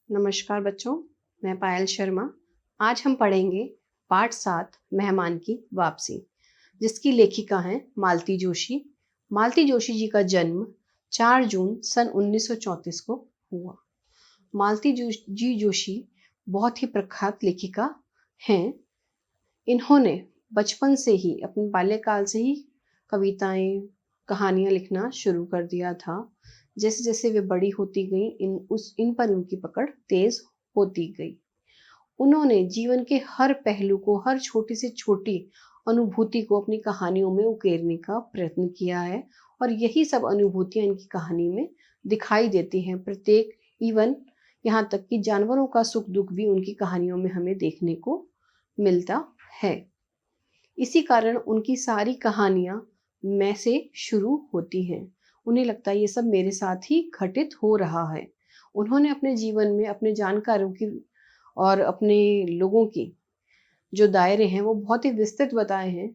नमस्कार बच्चों, मैं पायल शर्मा। आज हम पढ़ेंगे पाठ 7 मेहमान की वापसी, जिसकी लेखिका हैं मालती जोशी। मालती जोशी जी का जन्म 4 जून सन 1934 को हुआ। मालती जी जोशी बहुत ही प्रख्यात लेखिका हैं। इन्होंने बचपन से ही, अपने बाल्यकाल से ही कविताएं, कहानियां लिखना शुरू कर दिया था। जैसे जैसे वे बड़ी होती गई, इन पर उनकी पकड़ तेज होती गई। उन्होंने जीवन के हर पहलू को, हर छोटी से छोटी अनुभूति को अपनी कहानियों में उकेरने का प्रयत्न किया है, और यही सब अनुभूतियां इनकी कहानी में दिखाई देती हैं। प्रत्येक, इवन यहाँ तक कि जानवरों का सुख दुख भी उनकी कहानियों में हमें देखने को मिलता है। इसी कारण उनकी सारी कहानियां मैं से शुरू होती हैं। उन्हें लगता है ये सब मेरे साथ ही घटित हो रहा है। उन्होंने अपने जीवन में अपने जानकारों की और अपने लोगों की जो दायरे हैं वो बहुत ही विस्तृत बताए हैं,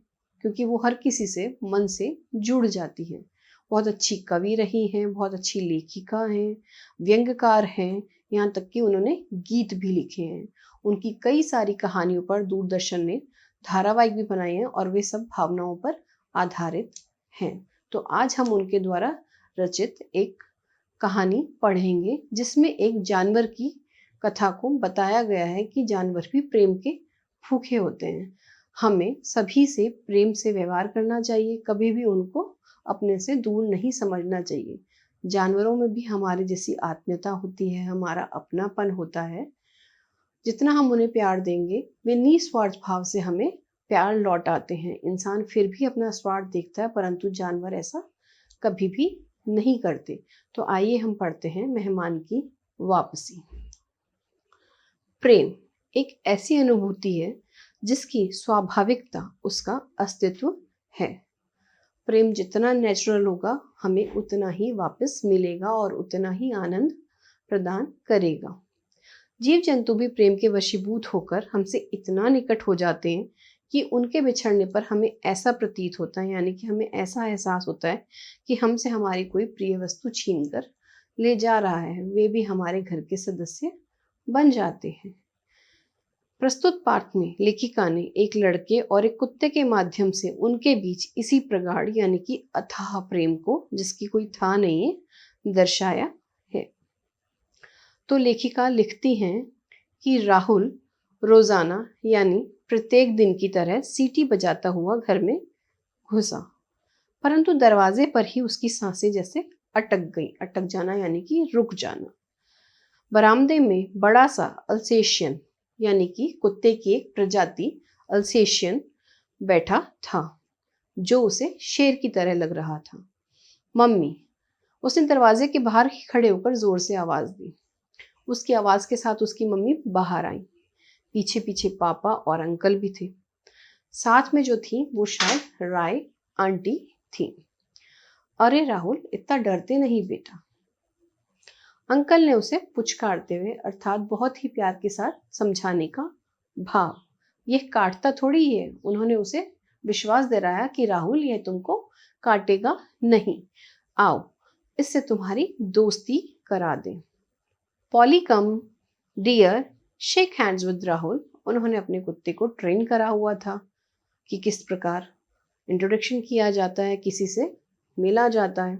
क्योंकि वो हर किसी से मन से जुड़ जाती हैं। बहुत अच्छी कवि रही हैं, बहुत अच्छी लेखिका हैं, व्यंग्यकार हैं, यहाँ तक कि उन्होंने गीत भी लिखे हैं। उनकी कई सारी कहानियों पर दूरदर्शन ने धारावाहिक भी बनाए हैं, और वे सब भावनाओं पर आधारित हैं। तो आज हम उनके द्वारा रचित एक कहानी पढ़ेंगे, जिसमें एक जानवर की कथा को बताया गया है कि जानवर भी प्रेम के भूखे होते हैं। हमें सभी से प्रेम से व्यवहार करना चाहिए, कभी भी उनको अपने से दूर नहीं समझना चाहिए। जानवरों में भी हमारे जैसी आत्मीयता होती है, हमारा अपनापन होता है। जितना हम उन्हें प्यार देंगे, वे निस्वार्थ भाव से हमें प्यार लौट आते हैं। इंसान फिर भी अपना स्वार्थ देखता है, परंतु जानवर ऐसा कभी भी नहीं करते। तो आइए हम पढ़ते हैं मेहमान की वापसी। प्रेम एक ऐसी अनुभूति है जिसकी स्वाभाविकता उसका अस्तित्व है। प्रेम जितना नेचुरल होगा, हमें उतना ही वापस मिलेगा और उतना ही आनंद प्रदान करेगा। जीव जंतु भी प्रेम के वशीभूत होकर हमसे इतना निकट हो जाते हैं कि उनके बिछड़ने पर हमें ऐसा प्रतीत होता है, यानी कि हमें ऐसा एहसास होता है कि हमसे हमारी कोई प्रिय वस्तु छीन कर ले जा रहा है। वे भी हमारे घर के सदस्य बन जाते हैं। प्रस्तुत पाठ में लेखिका ने एक लड़के और एक कुत्ते के माध्यम से उनके बीच इसी प्रगाढ़, यानी कि अथाह प्रेम को, जिसकी कोई था नहीं है, दर्शाया है। तो लेखिका लिखती हैं कि राहुल रोजाना, यानी प्रत्येक दिन की तरह सीटी बजाता हुआ घर में घुसा, परंतु दरवाजे पर ही उसकी सांसें जैसे अटक गई। अटक जाना यानी कि रुक जाना। बरामदे में बड़ा सा अल्सेशियन, यानी कि कुत्ते की एक प्रजाति अल्सेशियन बैठा था, जो उसे शेर की तरह लग रहा था। मम्मी, उसने दरवाजे के बाहर ही खड़े होकर जोर से आवाज दी। उसकी आवाज के साथ उसकी मम्मी बाहर आई। पीछे पीछे पापा और अंकल भी थे। साथ में जो थी वो शायद राय आंटी थी। अरे राहुल, इतना डरते नहीं बेटा, अंकल ने उसे पुचकारते हुए, अर्थात बहुत ही प्यार के साथ समझाने का भाव। यह काटता थोड़ी है। उन्होंने उसे विश्वास दिलाया कि राहुल, यह तुमको काटेगा नहीं। आओ, इससे तुम्हारी दोस्ती करा दें। Polly come dear, shake hands with Rahul. उन्होंने अपने कुत्ते को ट्रेन करा हुआ था कि किस प्रकार इंट्रोडक्शन किया जाता है, किसी से मिला जाता है।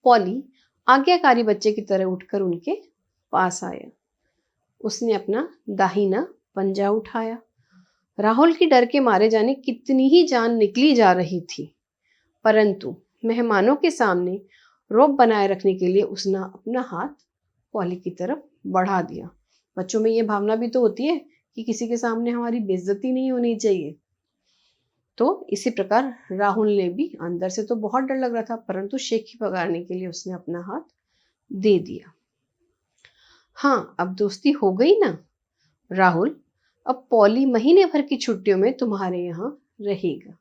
पॉली आज्ञाकारी बच्चे की तरह उठकर उनके पास आया। उसने अपना दाहिना पंजा उठाया। राहुल की डर के मारे जाने कितनी ही जान निकली जा रही थी, परंतु मेहमानों के सामने रौब बनाए रखने के लिए उसने अपना हाथ पॉली की तरफ बढ़ा दिया। बच्चों में ये भावना भी तो होती है कि किसी के सामने हमारी बेइज्जती नहीं होनी चाहिए। तो इसी प्रकार राहुल ने भी, अंदर से तो बहुत डर लग रहा था, परंतु शेखी पगारने के लिए उसने अपना हाथ दे दिया। हाँ, अब दोस्ती हो गई ना राहुल। अब पॉली महीने भर की छुट्टियों में तुम्हारे यहाँ रहेगा।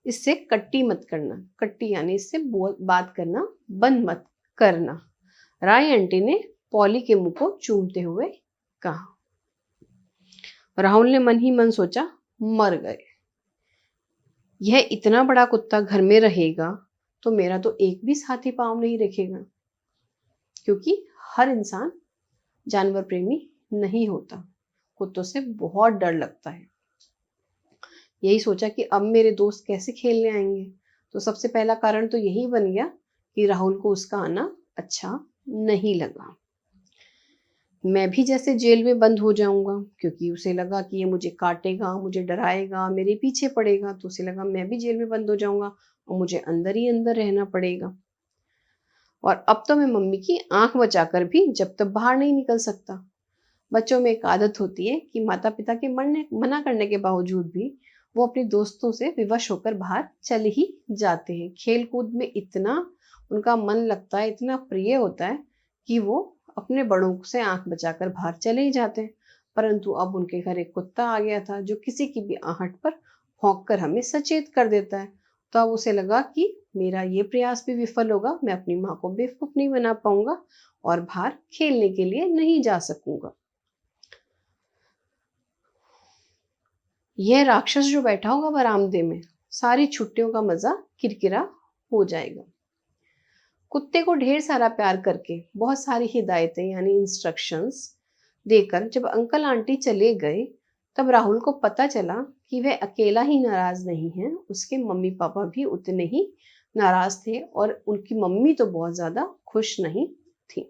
इससे कट्टी मत करना। कट्टी यानी इससे बात करना बंद मत करना, राय आंटी ने पॉली के मुंह को चूमते हुए कहा। राहुल ने मन ही मन सोचा, मर गए। यह इतना बड़ा कुत्ता घर में रहेगा तो मेरा तो एक भी साथी पाँव नहीं रखेगा, क्योंकि हर इंसान जानवर प्रेमी नहीं होता। कुत्तों से बहुत डर लगता है। यही सोचा कि अब मेरे दोस्त कैसे खेलने आएंगे। तो सबसे पहला कारण तो यही बन गया कि राहुल को उसका आना अच्छा नहीं लगा। मैं भी जैसे जेल में बंद हो जाऊंगा, क्योंकि उसे लगा कि ये मुझे काटेगा, मुझे डराएगा, मेरे पीछे पड़ेगा। तो उसे लगा मैं भी जेल में बंद हो जाऊंगा और मुझे अंदर ही अंदर रहना पड़ेगा। और अब तो मैं मम्मी की आंख बचाकर भी जब तक बाहर नहीं निकल सकता। बच्चों में एक आदत होती है कि माता पिता के मना करने के बावजूद भी वो अपने दोस्तों से विवश होकर बाहर चले ही जाते हैं। खेल कूद में इतना उनका मन लगता है, इतना प्रिय होता है कि वो अपने बड़ों से आंख बचाकर बाहर चले ही जाते हैं। परंतु अब उनके घर एक कुत्ता आ गया था जो किसी की भी आहट पर भौंक कर हमें सचेत कर देता है। तो अब उसे लगा कि मेरा ये प्रयास भी विफल होगा, मैं अपनी माँ को बेवकूफ नहीं बना पाऊंगा और बाहर खेलने के लिए नहीं जा सकूंगा। यह राक्षस जो बैठा होगा बरामदे में, सारी छुट्टियों का मजा किरकिरा हो जाएगा। कुत्ते को ढेर सारा प्यार करके बहुत सारी हिदायतें यानी इंस्ट्रक्शंस देकर जब अंकल आंटी चले गए, तब राहुल को पता चला कि वह अकेला ही नाराज नहीं है, उसके मम्मी पापा भी उतने ही नाराज थे और उनकी मम्मी तो बहुत ज्यादा खुश नहीं थी।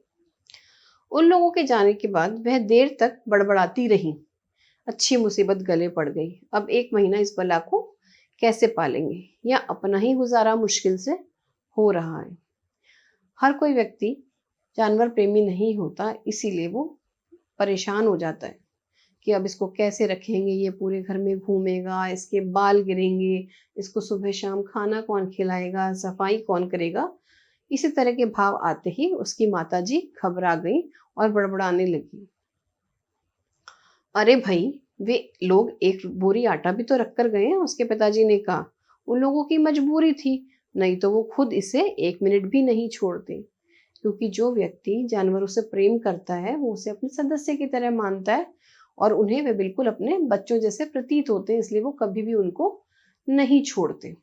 उन लोगों के जाने के बाद वह देर तक बड़बड़ाती रही। अच्छी मुसीबत गले पड़ गई। अब 1 महीना इस बला को कैसे पालेंगे, या अपना ही गुजारा मुश्किल से हो रहा है। हर कोई व्यक्ति जानवर प्रेमी नहीं होता, इसीलिए वो परेशान हो जाता है कि अब इसको कैसे रखेंगे, ये पूरे घर में घूमेगा, इसके बाल गिरेंगे, इसको सुबह शाम खाना कौन खिलाएगा, सफाई कौन करेगा। इसी तरह के भाव आते ही उसकी माताजी घबरा गई और बड़बड़ाने लगी। अरे भाई, वे लोग एक बोरी आटा भी तो रख कर गए हैं, उसके पिताजी ने कहा। उन लोगों की मजबूरी थी, नहीं तो वो खुद इसे 1 मिनट भी नहीं छोड़ते। क्योंकि जो व्यक्ति जानवरों से प्रेम करता है वो उसे अपने सदस्य की तरह मानता है और उन्हें वे बिल्कुल अपने बच्चों जैसे प्रतीत होते हैं, इसलिए वो कभी भी उनको नहीं छोड़ते।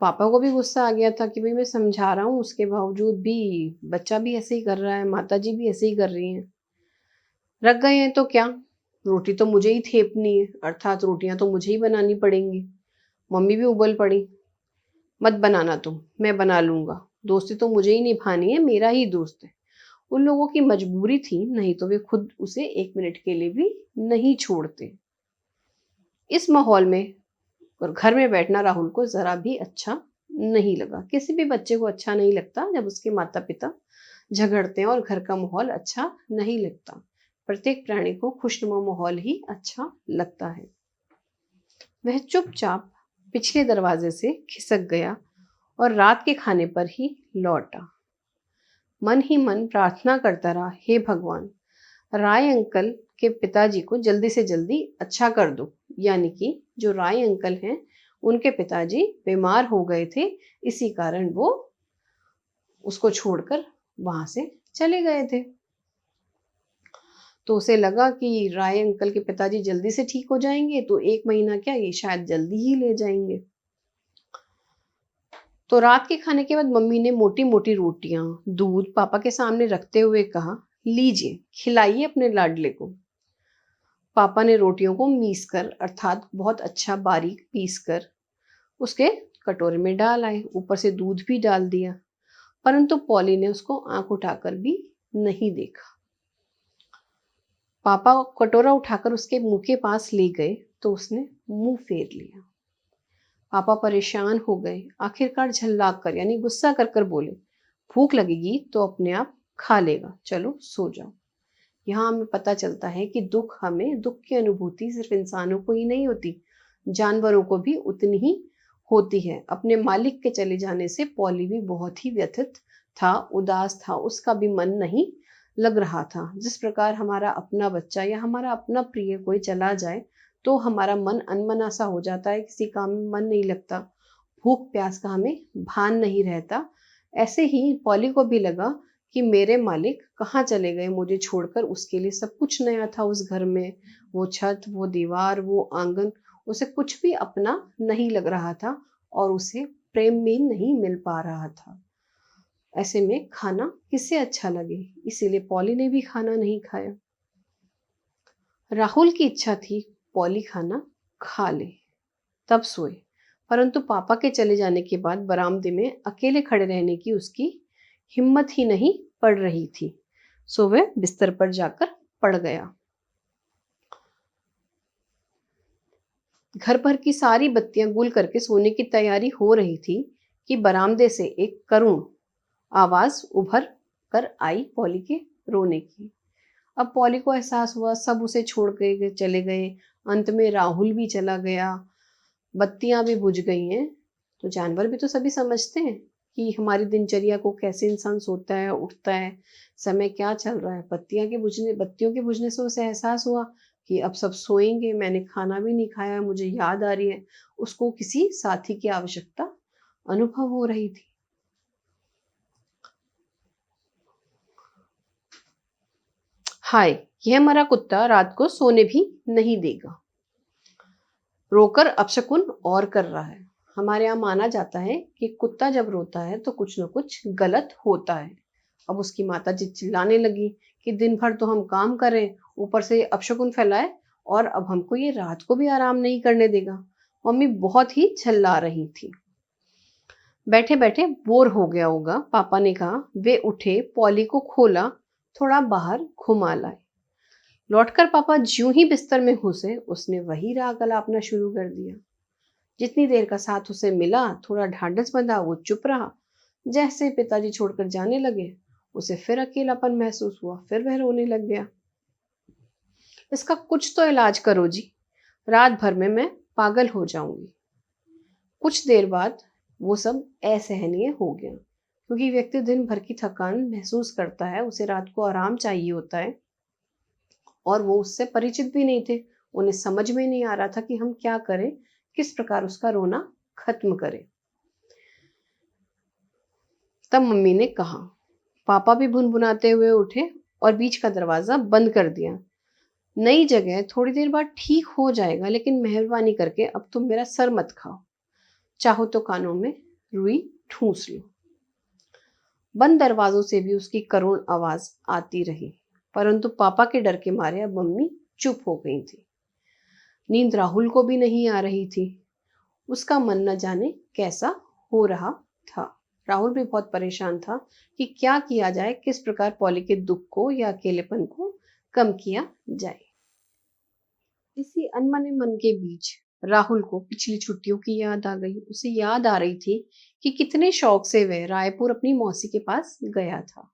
पापा को भी गुस्सा आ गया था कि भाई मैं समझा रहा हूँ, उसके बावजूद भी बच्चा भी ऐसे ही कर रहा है, माताजी भी ऐसे ही कर रही हैं। रख गए हैं तो क्या, रोटी तो मुझे ही थेपनी है, अर्थात रोटियां तो मुझे ही बनानी पड़ेंगी। मम्मी भी उबल पड़ी, मत बनाना तुम, मैं बना लूंगा, दोस्ती तो मुझे ही निभानी है, मेरा ही दोस्त है। उन लोगों की मजबूरी थी, नहीं तो वे खुद उसे 1 मिनट के लिए भी नहीं छोड़ते। इस माहौल में और घर में बैठना राहुल को जरा भी अच्छा नहीं लगा। किसी भी बच्चे को अच्छा नहीं लगता जब उसके माता पिता झगड़ते हैं और घर का माहौल अच्छा नहीं लगता। प्रत्येक प्राणी को खुशनुमा माहौल ही अच्छा लगता है। वह चुपचाप पिछले दरवाजे से खिसक गया और रात के खाने पर ही लौटा। मन ही मन प्रार्थना करता रहा, हे भगवान, राय अंकल के पिताजी को जल्दी से जल्दी अच्छा कर दो। यानी कि जो राय अंकल हैं, उनके पिताजी बीमार हो गए थे, इसी कारण वो उसको छोड़कर वहां से चले गए थे। तो उसे लगा कि राय अंकल के पिताजी जल्दी से ठीक हो जाएंगे, तो 1 महीना क्या, ये शायद जल्दी ही ले जाएंगे। तो रात के खाने के बाद मम्मी ने मोटी मोटी रोटियां दूध पापा के सामने रखते हुए कहा, लीजिए खिलाइए अपने लाडले को। पापा ने रोटियों को मीस कर, अर्थात बहुत अच्छा बारीक पीस कर उसके कटोरे में डाल आए, ऊपर से दूध भी डाल दिया। परंतु पॉली ने उसको आंख उठाकर भी नहीं देखा। पापा कटोरा उठाकर उसके मुंह के पास ले गए तो उसने मुंह फेर लिया। पापा परेशान हो गए, आखिरकार झल्लाक कर यानी गुस्सा कर कर बोले, भूख लगेगी तो अपने आप खा लेगा, चलो सो जाओ। यहाँ हमें पता चलता है कि दुख की अनुभूति सिर्फ इंसानों को ही नहीं होती, जानवरों को भी उतनी ही होती है। अपने मालिक के चले जाने से पॉली भी बहुत ही व्यथित था, उदास था, उसका भी मन नहीं लग रहा था। जिस प्रकार हमारा अपना बच्चा या हमारा अपना प्रिय कोई चला जाए तो हमारा मन अनमना सा हो जाता है, किसी काम में मन नहीं लगता, भूख प्यास का हमें भान नहीं रहता। ऐसे ही पॉली को भी लगा कि मेरे मालिक कहाँ चले गए मुझे छोड़कर। उसके लिए सब कुछ नया था उस घर में, वो छत, वो दीवार, वो आंगन, उसे कुछ भी अपना नहीं लग रहा था और उसे प्रेम भी नहीं मिल पा रहा था। ऐसे में खाना किसे अच्छा लगे, इसीलिए पॉली ने भी खाना नहीं खाया। राहुल की इच्छा थी पॉली खाना खा ले, तब सोए, परंतु पापा के चले जाने के बाद बरामदे में अकेले खड़े रहने की उसकी हिम्मत ही नहीं पड़ रही थी, सो वह बिस्तर पर जाकर पड़ गया। घर भर की सारी बत्तियां गुल करके सोने की तैयारी हो रही थी कि बरामदे से एक करुण आवाज उभर कर आई पॉली के रोने की। अब पॉली को एहसास हुआ सब उसे छोड़ के चले गए, अंत में राहुल भी चला गया, बत्तियां भी बुझ गई हैं। तो जानवर भी तो सभी समझते हैं कि हमारी दिनचर्या को कैसे इंसान सोता है, उठता है, समय क्या चल रहा है। बत्तियों के बुझने से उसे एहसास हुआ कि अब सब सोएंगे, मैंने खाना भी नहीं खाया, मुझे याद आ रही है। उसको किसी साथी की आवश्यकता अनुभव हो रही थी। हाय, यह मरा कुत्ता रात को सोने भी नहीं देगा, रोकर अपशकुन और कर रहा है। हमारे यहाँ माना जाता है कि कुत्ता जब रोता है तो कुछ न कुछ गलत होता है। अब उसकी माता जी चिल्लाने लगी कि दिन भर तो हम काम करें, ऊपर से अपशकुन फैलाए, और अब हमको ये रात को भी आराम नहीं करने देगा। मम्मी बहुत ही चिल्ला रही थी। बैठे बैठे बोर हो गया होगा, पापा ने कहा। वे उठे, पॉली को खोला, थोड़ा बाहर घुमा लाए। लौटकर पापा ज्यों ही बिस्तर में घुसे, उसने वही राग अलापना शुरू कर दिया। जितनी देर का साथ उसे मिला, थोड़ा ढांढस बंधा, वो चुप रहा। जैसे पिताजी छोड़कर जाने लगे, उसे फिर अकेलापन महसूस हुआ, फिर वह रोने लग गया। इसका कुछ तो इलाज करो जी, रात भर में मैं पागल हो जाऊंगी। कुछ देर बाद वो सब असहनीय हो गया, क्योंकि व्यक्ति दिन भर की थकान महसूस करता है, उसे रात को आराम चाहिए होता है, और वो उससे परिचित भी नहीं थे। उन्हें समझ में नहीं आ रहा था कि हम क्या करें, किस प्रकार उसका रोना खत्म करें। तब मम्मी ने कहा। पापा भी भुनभुनाते हुए उठे और बीच का दरवाजा बंद कर दिया। नई जगह थोड़ी देर बाद ठीक हो जाएगा, लेकिन मेहरबानी करके अब तुम मेरा सर मत खाओ, चाहो तो कानों में रुई ठूंस लो। बंद दरवाजों से भी उसकी करुण आवाज आती रही, परंतु पापा के डर के मारे अब मम्मी चुप हो गई थी। नींद राहुल को भी नहीं आ रही थी। उसका मन न जाने कैसा हो रहा था। राहुल भी बहुत परेशान था कि क्या किया जाए, किस प्रकार पॉली के दुख को या अकेलेपन को कम किया जाए। इसी अनमने मन के बीच राहुल को पिछली छुट्टियों की याद आ गई। उसे याद आ रही थी कि कितने शौक से वह रायपुर अपनी मौसी के पास गया था।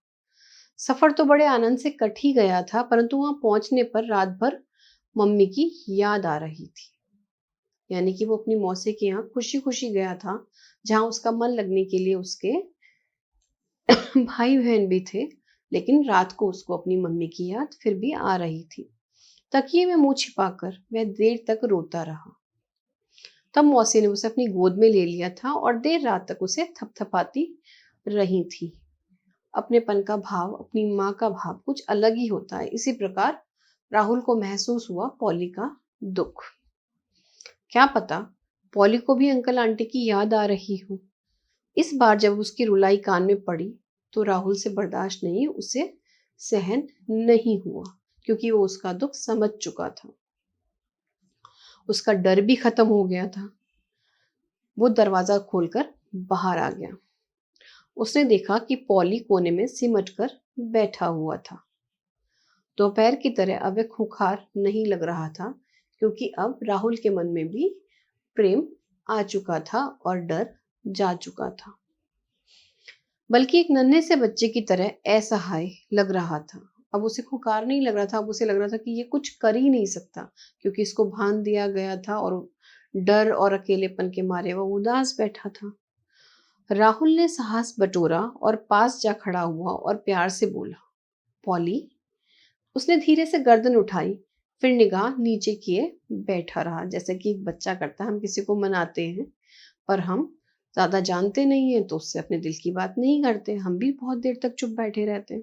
सफर तो बड़े आनंद से कट ही गया था, परंतु वहां पहुंचने पर रात भर मम्मी की याद आ रही थी। यानी कि वो अपनी मौसी के यहाँ खुशी खुशी गया था, जहां उसका मन लगने के लिए उसके भाई बहन भी थे, लेकिन रात को उसको अपनी मम्मी की याद फिर भी आ रही थी। तकिए में मुंह छिपाकर वह देर तक रोता रहा। तब मौसी ने उसे अपनी गोद में ले लिया था और देर रात तक उसे थपथपाती रही थी। अपनेपन का भाव, अपनी माँ का भाव कुछ अलग ही होता है। इसी प्रकार राहुल को महसूस हुआ पॉली का दुख। क्या पता पॉली को भी अंकल आंटी की याद आ रही हो। इस बार जब उसकी रुलाई कान में पड़ी तो राहुल से बर्दाश्त नहीं, उसे सहन नहीं हुआ, क्योंकि वो उसका दुख समझ चुका था। उसका डर भी खत्म हो गया था। वो दरवाजा खोलकर बाहर आ गया। उसने देखा कि पॉली कोने में सिमटकर बैठा हुआ था। दोपहर की तरह अब वह खूंखार नहीं लग रहा था, क्योंकि अब राहुल के मन में भी प्रेम आ चुका था और डर जा चुका था। बल्कि एक नन्हे से बच्चे की तरह असहाय लग रहा था। अब उसे खूंखार नहीं लग रहा था, अब उसे लग रहा था कि ये कुछ कर ही नहीं सकता, क्योंकि इसको भान दिया गया था और डर और अकेलेपन के मारे वो उदास बैठा था। राहुल ने साहस बटोरा और पास जा खड़ा हुआ और प्यार से बोला, पॉली। उसने धीरे से गर्दन उठाई, फिर निगाह नीचे किए बैठा रहा, जैसे कि एक बच्चा करता है। हम किसी को मनाते हैं, पर हम ज्यादा जानते नहीं है तो उससे अपने दिल की बात नहीं करते, हम भी बहुत देर तक चुप बैठे रहते हैं।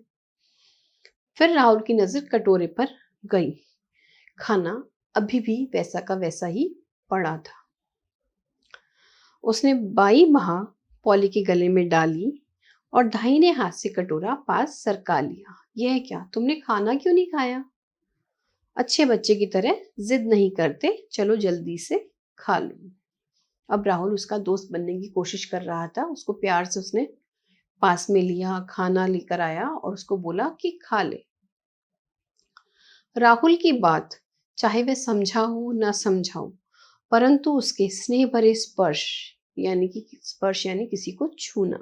फिर राहुल की नजर कटोरे पर गई। खाना अभी भी वैसा का वैसा ही पड़ा था। उसने बाई बाह पॉली के गले में डाली और दाहिने हाथ से कटोरा पास सरका लिया। यह क्या, तुमने खाना क्यों नहीं खाया? अच्छे बच्चे की तरह जिद नहीं करते, चलो जल्दी से खा लो। अब राहुल उसका दोस्त बनने की कोशिश कर रहा था। उसको प्यार से उसने पास में लिया, खाना लेकर आया और उसको बोला कि खा ले। राहुल की बात चाहे वह समझा हो ना समझा हो, परंतु उसके स्नेह भरे स्पर्श यानी किसी को छूना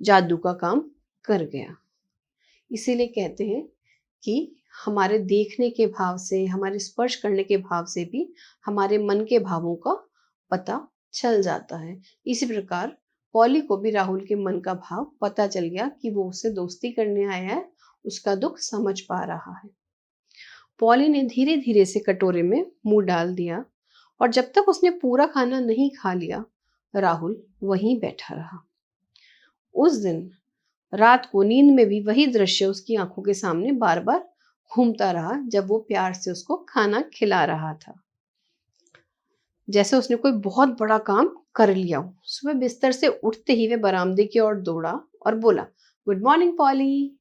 जादू का काम कर गया। इसीलिए कहते हैं कि हमारे देखने के भाव से, हमारे स्पर्श करने के भाव से भी हमारे मन के भावों का पता चल जाता है। इसी प्रकार पॉली को भी राहुल के मन का भाव पता चल गया कि वो उससे दोस्ती करने आया है, उसका दुख समझ पा रहा है। पॉली ने धीरे धीरे से कटोरे में मुंह डाल दिया और जब तक उसने पूरा खाना नहीं खा लिया, राहुल वहीं बैठा रहा। उस दिन रात को नींद में भी वही दृश्य उसकी आंखों के सामने बार बार घूमता रहा, जब वो प्यार से उसको खाना खिला रहा था, जैसे उसने कोई बहुत बड़ा काम कर लिया हो। सुबह बिस्तर से उठते ही वह बरामदे की ओर दौड़ा और बोला, गुड मॉर्निंग पॉली।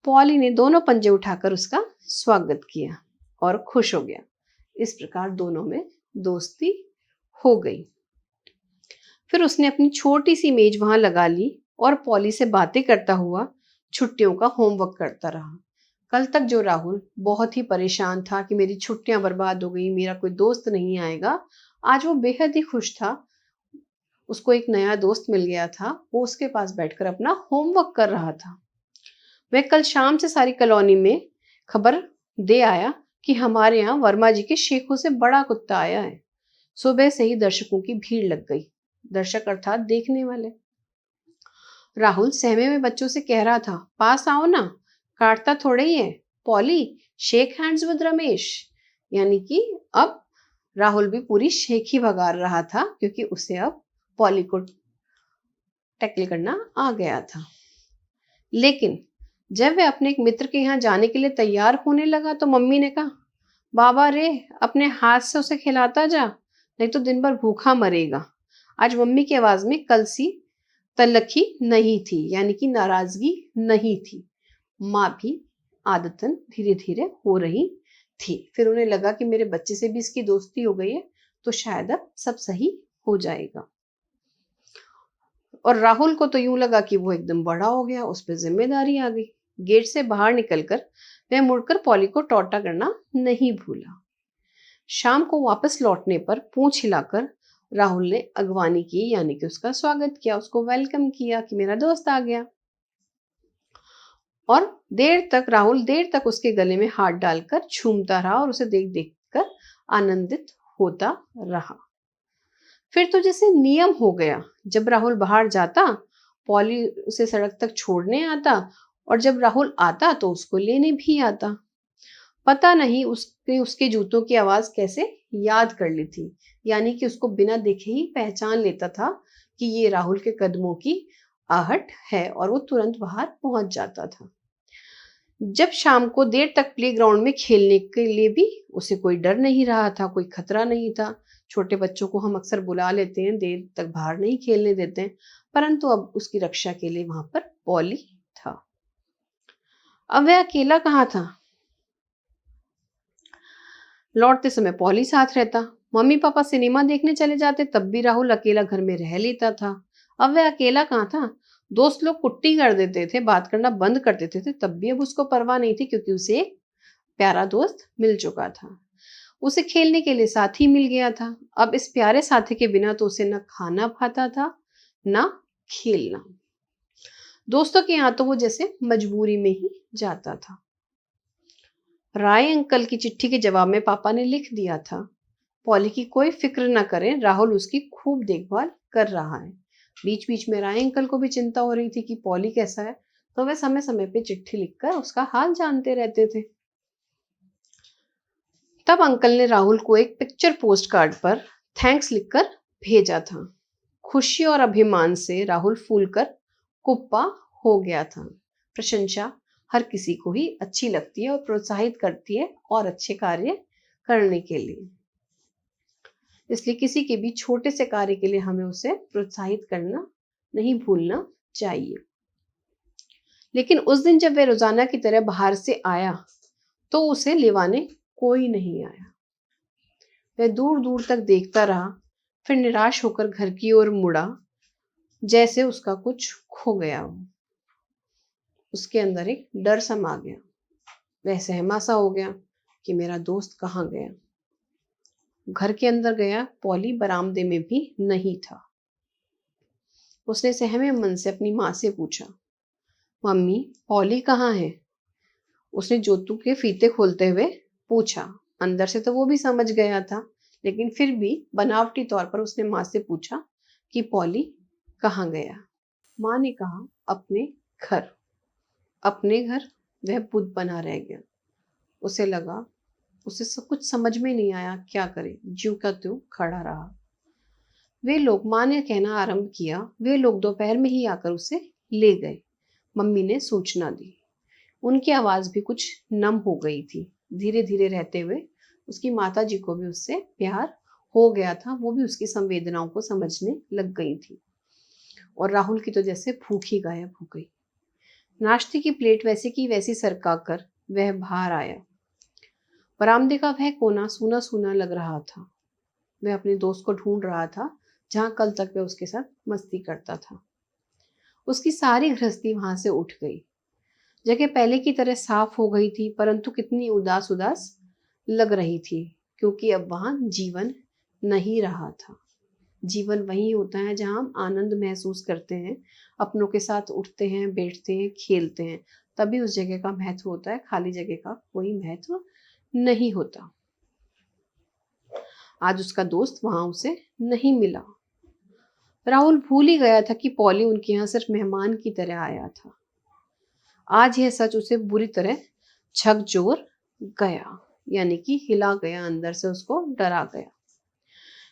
पॉली ने दोनों पंजे उठाकर उसका स्वागत किया और खुश हो गया। इस प्रकार दोनों में दोस्ती हो गई। फिर उसने अपनी छोटी सी मेज वहां लगा ली और पॉली से बातें करता हुआ छुट्टियों का होमवर्क करता रहा। कल तक जो राहुल बहुत ही परेशान था कि मेरी छुट्टियां बर्बाद हो गई, मेरा कोई दोस्त नहीं आएगा, आज वो बेहद ही खुश था। उसको एक नया दोस्त मिल गया था। वो उसके पास बैठकर अपना होमवर्क कर रहा था। वह कल शाम से सारी कॉलोनी में खबर दे आया कि हमारे यहाँ वर्मा जी के शेखों से बड़ा कुत्ता आया है। सुबह से ही दर्शकों की भीड़ लग गई। दर्शक अर्थात देखने वाले। राहुल सहमे में बच्चों से कह रहा था, पास आओ ना, काटता थोड़े ही है। Poly, shake hands with Ramesh. यानी कि अब राहुल भी पूरी शेख ही भगार रहा था, क्योंकि उसे अब पॉली को टैकल करना आ गया था। लेकिन जब वह अपने एक मित्र के यहाँ जाने के लिए तैयार होने लगा तो मम्मी ने कहा, बाबा रे, अपने हाथ से उसे खिलाता जा, नहीं तो दिन भर भूखा मरेगा। आज मम्मी की आवाज में कल सी तलखी नहीं थी, यानी कि नाराजगी नहीं थी। माँ भी आदतन धीरे धीरे हो रही थी। फिर उन्हें लगा कि मेरे बच्चे से भी इसकी दोस्ती हो गई है, तो शायद अब सब सही हो जाएगा। और राहुल को तो यूं लगा कि वो एकदम बड़ा हो गया, उस पर जिम्मेदारी आ गई। गेट से बाहर निकलकर वह मुड़कर पॉली को टोटा करना नहीं भूला। शाम को वापस लौटने पर पूंछ हिलाकर राहुल ने अगवानी की, यानी कि उसका स्वागत किया, उसको वेलकम किया कि मेरा दोस्त आ गया। और राहुल देर तक उसके गले में हाथ डालकर झूमता रहा और उसे देख देख कर आनंदित होता रहा। फिर तो जैसे नियम हो गया, जब राहुल बाहर जाता, पॉली उसे सड़क तक छोड़ने आता, और जब राहुल आता तो उसको लेने भी आता। पता नहीं उसके जूतों की आवाज कैसे याद कर ली थी, यानी कि उसको बिना देखे ही पहचान लेता था कि ये राहुल के कदमों की आहट है, और वो तुरंत बाहर पहुंच जाता था। जब शाम को देर तक प्लेग्राउंड में खेलने के लिए भी उसे कोई डर नहीं रहा था, कोई खतरा नहीं था। छोटे बच्चों को हम अक्सर बुला लेते हैं, देर तक बाहर नहीं खेलने देते हैं, परंतु अब उसकी रक्षा के लिए वहां पर पॉली था। अब वह अकेला कहाँ था? लौटते समय पॉली साथ रहता, मम्मी पापा सिनेमा देखने चले जाते, तब भी राहुल अकेला घर में रह लेता था। अब वह अकेला कहाँ था? दोस्त लोग कुट्टी कर देते थे, बात करना बंद कर देते थे, तब भी अब उसको परवाह नहीं थी, क्योंकि उसे एक प्यारा दोस्त मिल चुका था। उसे खेलने के लिए साथी मिल गया था। अब इस प्यारे साथी के बिना तो उसे न खाना भाता था, न खेलना। दोस्तों के यहाँ तो वो जैसे मजबूरी में ही जाता था। राय अंकल की चिट्ठी के जवाब में पापा ने लिख दिया था, पॉली की कोई फिक्र न करें, राहुल उसकी खूब देखभाल कर रहा है। बीच बीच में राय अंकल को भी चिंता हो रही थी कि पॉली कैसा है, तो वे समय समय पे चिट्ठी लिखकर उसका हाल जानते रहते थे। तब अंकल ने राहुल को एक पिक्चर पोस्ट कार्ड पर थैंक्स लिखकर भेजा था। खुशी और अभिमान से राहुल फूलकर कुप्पा हो गया था। प्रशंसा हर किसी को ही अच्छी लगती है और प्रोत्साहित करती है और अच्छे कार्य करने के लिए। इसलिए किसी के भी छोटे से कार्य के लिए हमें उसे प्रोत्साहित करना नहीं भूलना चाहिए। लेकिन उस दिन जब वह रोजाना की तरह बाहर से आया तो उसे लिवाने कोई नहीं आया। वह दूर दूर तक देखता रहा, फिर निराश होकर घर की ओर मुड़ा, जैसे उसका कुछ खो गया हो। उसके अंदर एक डर समा गया। वह सहमा सा हो गया कि मेरा दोस्त कहाँ गया। घर के अंदर गया, पॉली बरामदे में भी नहीं था। उसने सहमे मन से अपनी माँ से पूछा, मम्मी पॉली कहाँ है? उसने जोतू के फीते खोलते हुए पूछा। अंदर से तो वो भी समझ गया था, लेकिन फिर भी बनावटी तौर पर उसने माँ से पूछा कि पॉली कहाँ गया। माँ ने कहा, अपने घर। अपने घर? वह बुद्ध बना रह गया। उसे लगा, उसे सब कुछ समझ में नहीं आया, क्या करे। ज्यों का त्यों खड़ा रहा। वे लोग, माँ ने कहना आरंभ किया, वे लोग दोपहर में ही आकर उसे ले गए। मम्मी ने सूचना दी। उनकी आवाज भी कुछ नम हो गई थी। धीरे धीरे रहते हुए उसकी माता जी को भी उससे प्यार हो गया था। वो भी उसकी संवेदनाओं को समझने लग गई थी। और राहुल की तो जैसे भूख ही गायब हो गई। नाश्ते की प्लेट वैसे की वैसी सरका कर वह बाहर आया। बरामदे का वह कोना सूना सूना लग रहा था। वह अपने दोस्त को ढूंढ रहा था, जहां कल तक वह उसके साथ मस्ती करता था। उसकी सारी गृहस्थी वहां से उठ गई। जगह पहले की तरह साफ हो गई थी, परंतु कितनी उदास उदास लग रही थी, क्योंकि अब वहां जीवन नहीं रहा था। जीवन वही होता है जहां हम आनंद महसूस करते हैं, अपनों के साथ उठते हैं, बैठते हैं, खेलते हैं, तभी उस जगह का महत्व होता है। खाली जगह का कोई महत्व नहीं होता। आज उसका दोस्त वहां उसे नहीं मिला। राहुल भूल ही गया था कि पॉली उनके यहाँ सिर्फ मेहमान की तरह आया था। आज यह सच उसे बुरी तरह झकझोर गया, यानी कि हिला गया, अंदर से उसको डरा गया।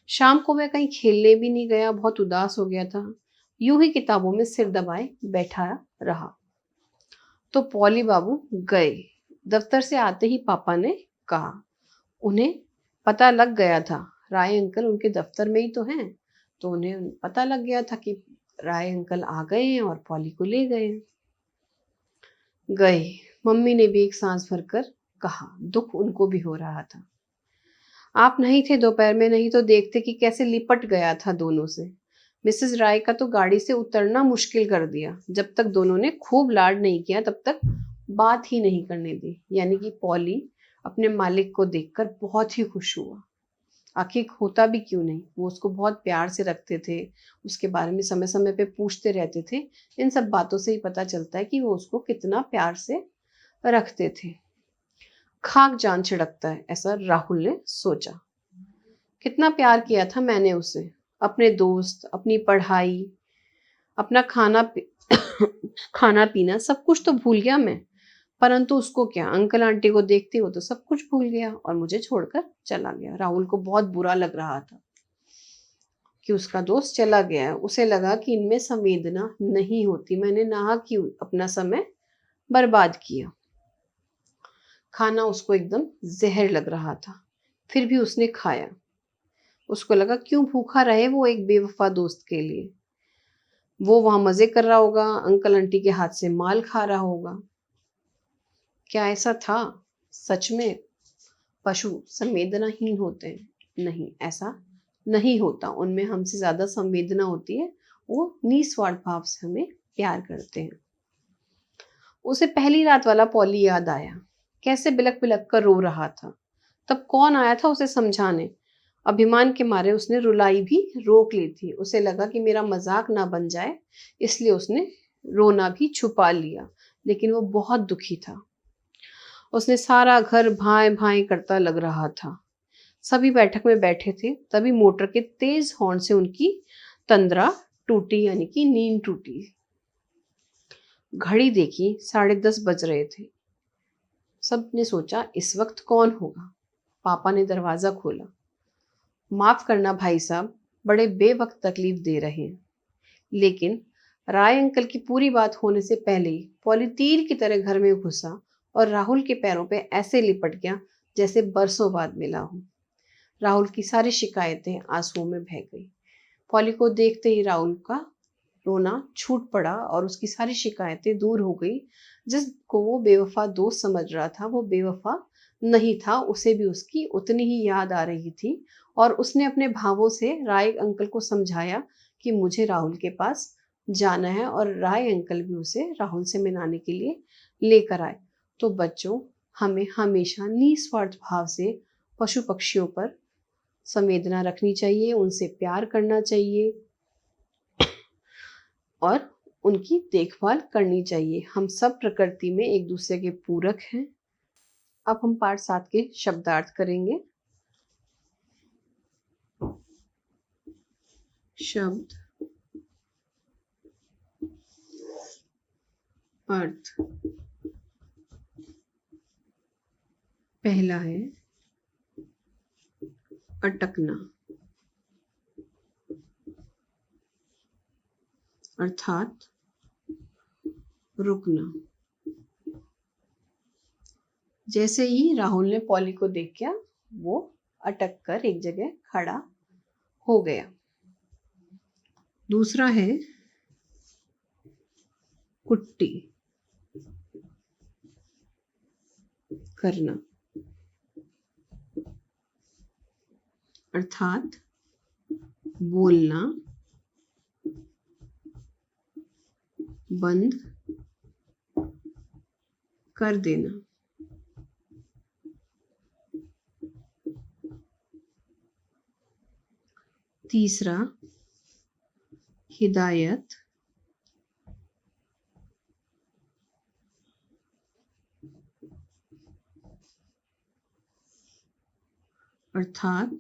शाम को वह कहीं खेलने भी नहीं गया, बहुत उदास हो गया था। यूं ही किताबों में सिर दबाए बैठा रहा। तो पॉली बाबू गए। दफ्तर से आते ही पापा ने कहा, उन्हें पता लग गया था राय अंकल उनके दफ्तर में ही तो हैं। तो उन्हें पता लग गया था कि राय अंकल आ गए हैं और पॉली को ले गए। गए, मम्मी ने भी एक सांस भरकर कहा। दुख उनको भी हो रहा था। आप नहीं थे दोपहर में, नहीं तो देखते कि कैसे लिपट गया था दोनों से। मिसेस राय का तो गाड़ी से उतरना मुश्किल कर दिया। जब तक दोनों ने खूब लाड नहीं किया तब तक बात ही नहीं करने दी। यानी कि पॉली अपने मालिक को देखकर बहुत ही खुश हुआ। आखिर होता भी क्यों नहीं, वो उसको बहुत प्यार से रखते थे, उसके बारे में समय समय पे पूछते रहते थे। इन सब बातों से ही पता चलता है कि वो उसको कितना प्यार से रखते थे। खाक जान छिड़कता है, ऐसा राहुल ने सोचा। कितना प्यार किया था मैंने उसे, अपने दोस्त, अपनी पढ़ाई, अपना खाना पीना, सब कुछ तो भूल गया मैं। परंतु उसको क्या, अंकल आंटी को देखते हो तो सब कुछ भूल गया और मुझे छोड़कर चला गया। राहुल को बहुत बुरा लग रहा था कि उसका दोस्त चला गया है। उसे लगा कि इनमें संवेदना नहीं होती, मैंने नाहक क्यों अपना समय बर्बाद किया। खाना उसको एकदम जहर लग रहा था, फिर भी उसने खाया। उसको लगा क्यों भूखा रहे वो एक बेवफा दोस्त के लिए। वो वहां मजे कर रहा होगा, अंकल आंटी के हाथ से माल खा रहा होगा। क्या ऐसा था? सच में पशु संवेदनाहीन होते हैं? नहीं, ऐसा नहीं होता। उनमें हमसे ज्यादा संवेदना होती है। वो निस्वार्थ भाव से हमें प्यार करते हैं। उसे पहली रात वाला पॉली याद आया, कैसे बिलक बिलक कर रो रहा था। तब कौन आया था उसे समझाने? अभिमान के मारे उसने रुलाई भी रोक ली थी। उसे लगा कि मेरा मजाक ना बन जाए, इसलिए उसने रोना भी छुपा लिया। लेकिन वो बहुत दुखी था। उसने सारा घर भाएं भाएं करता लग रहा था। सभी बैठक में बैठे थे, तभी मोटर के तेज हॉर्न से उनकी तंद्रा टूटी, यानी कि नींद टूटी। घड़ी देखी, 10:30 बज रहे थे। सबने सोचा इस वक्त कौन होगा। पापा ने दरवाजा खोला। माफ करना भाई साहब, बड़े बेवक्त तकलीफ दे रहे हैं। लेकिन राय अंकल की पूरी बात होने से पहले ही पॉली तीर की तरह घर में घुसा और राहुल के पैरों पे ऐसे लिपट गया जैसे बरसों बाद मिला हो। राहुल की सारी शिकायतें आंसुओं में बह गई। पॉली को देखते ही राहुल का रोना छूट पड़ा और उसकी सारी शिकायतें दूर हो गई। जिसको वो बेवफा दोस्त समझ रहा था वो बेवफा नहीं था, उसे भी उसकी उतनी ही याद आ रही थी। और उसने अपने भावों से राय अंकल को समझाया कि मुझे राहुल के पास जाना है, और राय अंकल भी उसे राहुल से मिलाने के लिए लेकर आए। तो बच्चों, हमें हमेशा निस्वार्थ भाव से पशु पक्षियों पर संवेदना रखनी चाहिए, उनसे प्यार करना चाहिए और उनकी देखभाल करनी चाहिए। हम सब प्रकृति में एक दूसरे के पूरक हैं। अब हम पाठ 7 के शब्दार्थ करेंगे। शब्द अर्थ। पहला है अटकना, अर्थात रुकना। जैसे ही राहुल ने पॉली को देख किया, वो अटक कर एक जगह खड़ा हो गया। दूसरा है कुट्टी, करना, अर्थात बोलना, बंद कर देना। तीसरा हिदायत, अर्थात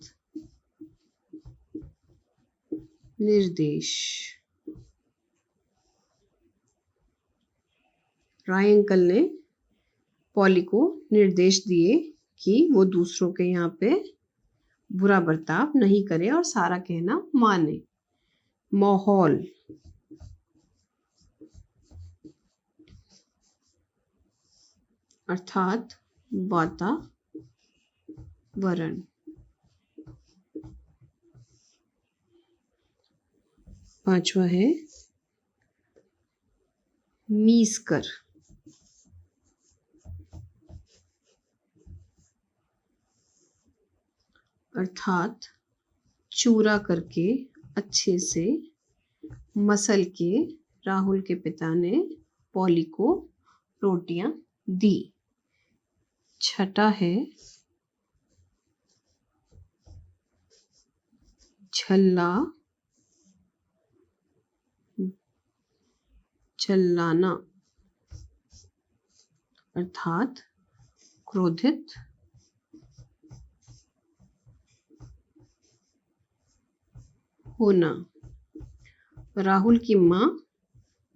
निर्देश। राय अंकल ने पॉली को निर्देश दिए कि वो दूसरों के यहाँ पे बुरा बर्ताव नहीं करे और सारा कहना माने। माहौल, अर्थात वातावरण। पांचवा है मीस कर, अर्थात चूरा करके अच्छे से मसल के राहुल के पिता ने पॉली को रोटियां दी। छठा है झल्ला, झल्लाना, अर्थात क्रोधित होना। राहुल की माँ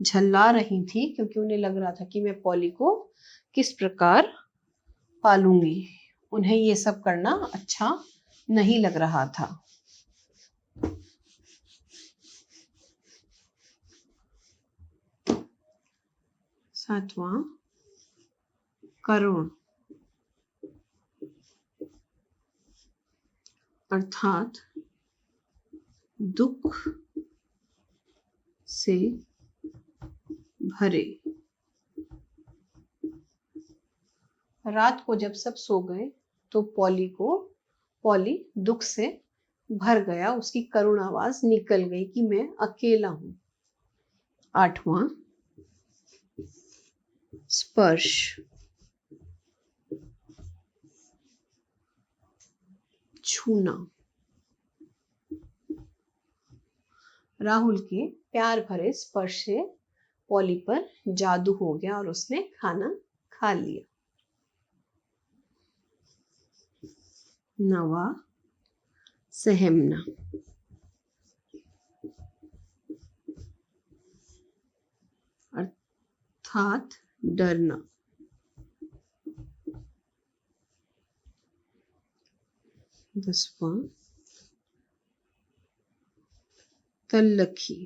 झल्ला रही थी क्योंकि उन्हें लग रहा था कि मैं पॉली को किस प्रकार पालूंगी। उन्हें ये सब करना अच्छा नहीं लग रहा था। सातवां करुण, अर्थात दुख से भरे। रात को जब सब सो गए तो पॉली दुख से भर गया, उसकी करुण आवाज निकल गई कि मैं अकेला हूं। आठवां स्पर्श, छूना। राहुल के प्यार भरे स्पर्श से पॉली पर जादू हो गया और उसने खाना खा लिया। नवा सहमना, अर्थात डरना। 10वां तल्लखी,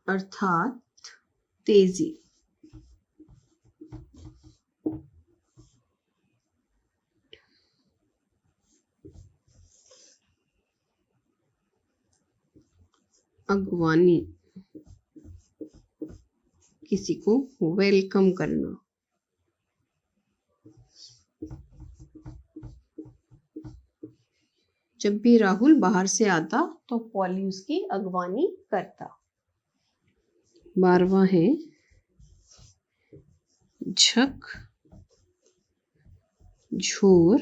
अर्थात तेजी। 11वां अगवानी, किसी को वेलकम करना। जब भी राहुल बाहर से आता तो पॉली उसकी अगवानी करता। 12वां है झक झोर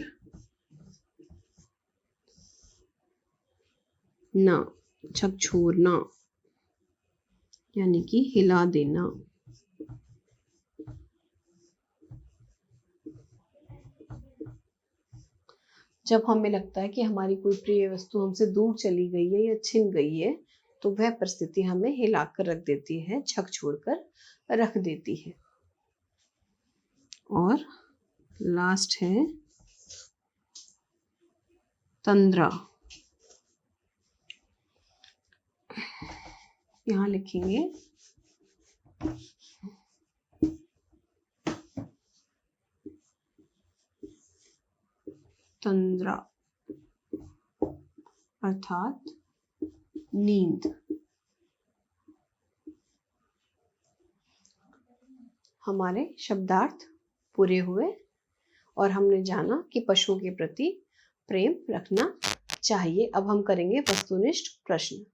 ना, झकझोरना यानी कि हिला देना। जब हमें लगता है कि हमारी कोई प्रिय वस्तु हमसे दूर चली गई है या छिन गई है तो वह परिस्थिति हमें हिलाकर रख देती है, झकझोर कर रख देती है। और लास्ट है तंद्रा। यहां लिखेंगे तंद्रा अर्थात नींद। हमारे शब्दार्थ पूरे हुए और हमने जाना कि पशुओं के प्रति प्रेम रखना चाहिए। अब हम करेंगे वस्तुनिष्ठ प्रश्न।